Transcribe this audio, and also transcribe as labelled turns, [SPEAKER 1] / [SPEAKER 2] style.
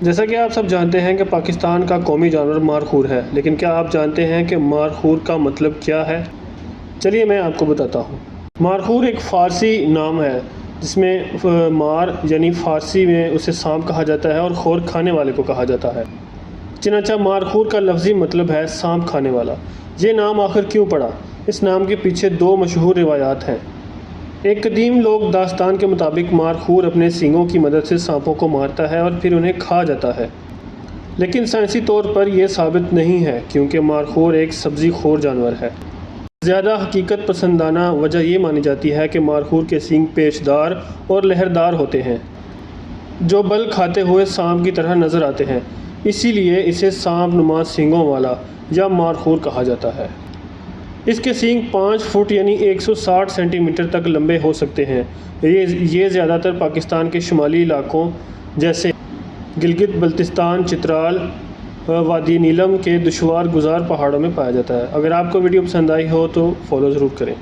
[SPEAKER 1] جیسا کہ آپ سب جانتے ہیں کہ پاکستان کا قومی جانور مارخور ہے، لیکن کیا آپ جانتے ہیں کہ مارخور کا مطلب کیا ہے؟ چلیے میں آپ کو بتاتا ہوں۔ مارخور ایک فارسی نام ہے جس میں مار یعنی فارسی میں اسے سانپ کہا جاتا ہے اور خور کھانے والے کو کہا جاتا ہے۔ چنانچہ مارخور کا لفظی مطلب ہے سانپ کھانے والا۔ یہ نام آخر کیوں پڑا؟ اس نام کے پیچھے دو مشہور روایات ہیں۔ ایک قدیم لوک داستان کے مطابق مارخور اپنے سینگوں کی مدد سے سانپوں کو مارتا ہے اور پھر انہیں کھا جاتا ہے، لیکن سائنسی طور پر یہ ثابت نہیں ہے کیونکہ مارخور ایک سبزی خور جانور ہے۔ زیادہ حقیقت پسندانہ وجہ یہ مانی جاتی ہے کہ مارخور کے سینگ پیچدار اور لہردار ہوتے ہیں جو بل کھاتے ہوئے سانپ کی طرح نظر آتے ہیں، اسی لیے اسے سانپ نما سینگوں والا یا مارخور کہا جاتا ہے۔ اس کے سینگ 5 فٹ یعنی 160 سینٹی میٹر تک لمبے ہو سکتے ہیں۔ یہ زیادہ تر پاکستان کے شمالی علاقوں جیسے گلگت بلتستان، چترال، وادی نیلم کے دشوار گزار پہاڑوں میں پایا جاتا ہے۔ اگر آپ کو ویڈیو پسند آئی ہو تو فالو ضرور کریں۔